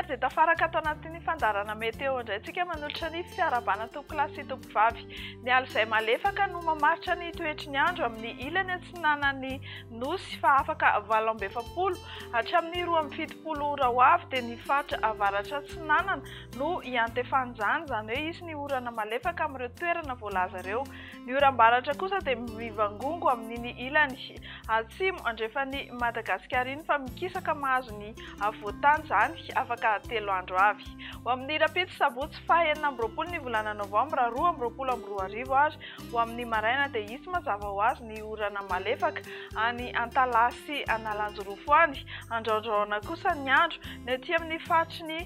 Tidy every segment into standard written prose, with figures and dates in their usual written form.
ary dia tafaraka ato anatin'ny fandarana meteo indray tsika manolotra ny fiarabana tompo-klasy tompo-vavy. Ny alina izay malefaka no mamaritra ny toetry ny andro amin'ny ilany atsinanan'ny nosy fa afaka 7:70 hatramin'ny 2:70 ora ho avy dia ny faritra avaratra atsinanana no iantefan'izany, izany hoe isy ny orana malefaka amin'ireo toerana voalaza ireo. Ny oram-baratra kosa dia mivangongo amin'iny ilany atsimo andrefan'ny Madagasikara iny fa mikisaka mahazo ny voatany izany afaka 3 andro avy. Ho amin'ny rapitsy sabotsy faha 20 ny volana novambra 2022 ary ho amin'ny maraina dia isy mazava ho azy ny orana malefaka any Antalasy Analanjorofo any. Andraondraona kosa ny andro ny aty amin'ny faritry ny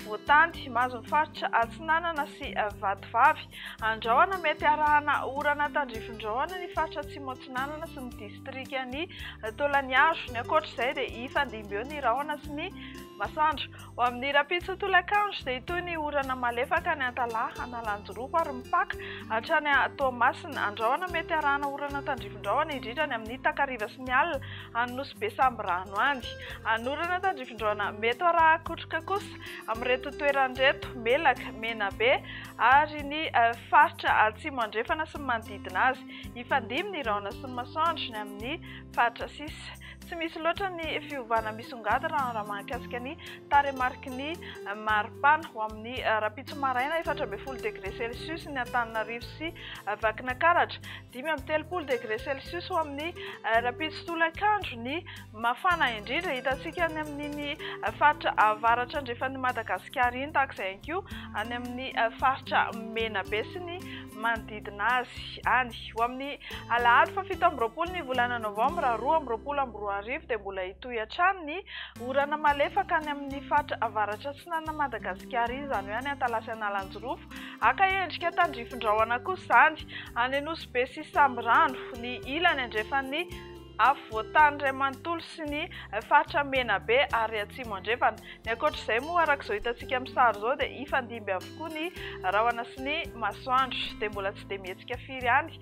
voatany mahazo ny faritra atsinanana sy vatovavy. Andrahoana mety arahana orana tandrifin-drahona ny faritra atsimo atsinanana sy ny distrikany Tolaniaro. Ny ankoatr'izay dia ifandimby eo ny rahona sy ny masoandro. Ho amin'ny rapitsy tolakandro dia itoy ny orana malefaka ny Antalahy Analanjorofo ary mipaka hatrany Toamasina. Andrahoana mety arahana orana tandrifin-drahona indrindra ny amin'ny takariva sy ny alina any Nosy be Samborano any. Anorana tandrifin-drahona mety araha kotroka kosa amin'ireto toeran'ireto Melaka, Menabe ary ny faritra atsimo andrefana sy ny manodidina azy. Ifandimby ny rahona sy ny masoandro ny amin'ny faritra sisa. Tsy misy loatra ny fiovana misongadina raha mahakasika ny taremarky ny maripana. Ho amin'ny rapitso maraina 4:30 degré celsius ny Antananarivo sy Vakinankaratra, 5:30 degré celsius. Ho amin'ny rapitso tolakandro ny mafana indrindra hitantsika any amin'ny faritra avaratra andrefan'ny Madagasikara iny, tahak'izay ihany koa any amin'ny faritra Menabe sy ny manodidina azy any. Ho amin'ny alahady fa 17 ny volana novambra 2022 dia mbola hitohy hatrany ny orana malefaka any amin'ny faritra avaratra atsinanana Madagasikara iny, izany hoe any Antalasy Analanjorofo. Aka endrika tandrifin-drahona kosa izany any Nosy be sy Samborano ny ilany andrefan'ny voatany iray manontolo sy ny faritra Menabe ary atsimo andrefana. Ny ankoatr'izay moa arak'izao hitantsika amin'ny sary izao dia ifandimby avokoa ny rahona sy ny masoandro dia mbola tsy dia mihetsika firy any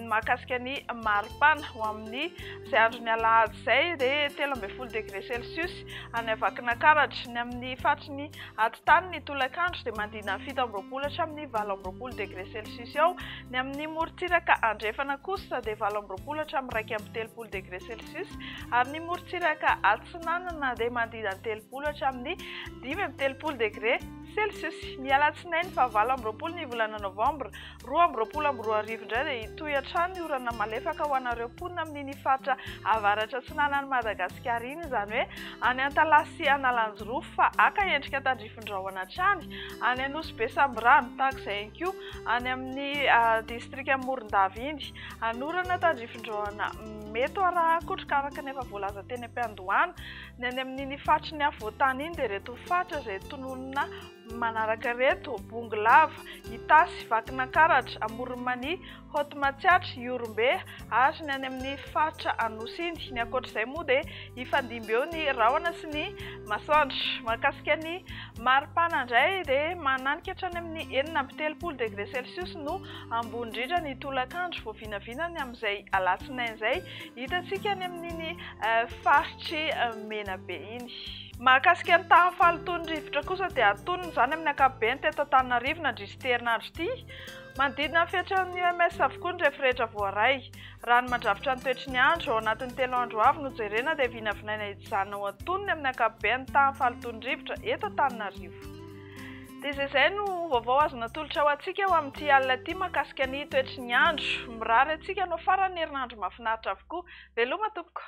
mahakasika ny maripana. Ho amin'ny izay andron'ny alahady izay dia 13:30 degré celsius any Vakinankaratra. Ny amin'ny faritry ny atitany ny tolakandro dia mandina 17 hatramin'ny 20 degré celsius eo. Ny amin'ny morontsiraka andrefana kosa dia 20 hatramin'ny 2:30 degré celsius ary ny morontsiraka atsinanana dia mandina 30 hatramin'ny 5:30 degré celsius. Ny alatsinainy fa 20 ny volana novambra 2022 indray dia hitohy hatrany ny orana malefaka ho anareo mponina amin'iny faritra avaratra atsinanan'ny Madagasikara iny, izany hoe any Antalasy Analanjorofo fa aka endrika tandrifin-drahona hatrany any Nosy be Samborano, tahak'izay ihany koa any amin'ny distrika Morondava iny. Anorana tandrifin-drahona mety araha kotroka araka ny efa voalaza teny am-piandohana. Ny any amin'iny faritry ny voatany iny dia reto faritra izay tononona manaraka reto: Bongolava, Itasy, Vakinankaratra, Amoronmania, Hotomatsiatra, Iorombe ary ny any amin'ny faritra Anosy iny. Ny ankoatr'izay moa dia ifandimby eo ny rahona sy ny masoandro. Mahakasika ny maripana indray dia mananika hatrany amin'ny 9:30 degré celsius no ambony indrindra ny tolakandro vao vinavinany amin'izay alatsinainy izay hitantsika ny amin'iny faritry Menabe iny. Mahakasika ny tahafaly tony-rivotra kosa dia atonony izany amin'ny ankapobeny teto Antananarivo nandritsy herinandro ity. Manodidina fiatran'ny OMS avokoa ny rehetrarehetra voaray. Raha ny mandrafitra ny toetry ny andro ao anatin'ny 3 andro avy no jerena dia vinavinaina hijanona ho atonony amin'ny ankapobeny tahafaly tony-rivotra eto Antananarivo. Dia izay no vaovao azo natolotra ho antsika ho amin'ity alina ity mahakasika ny toetry ny andro. Mirary antsika no farany herinandro mahafinaritra avokoa. Veloma tompoko.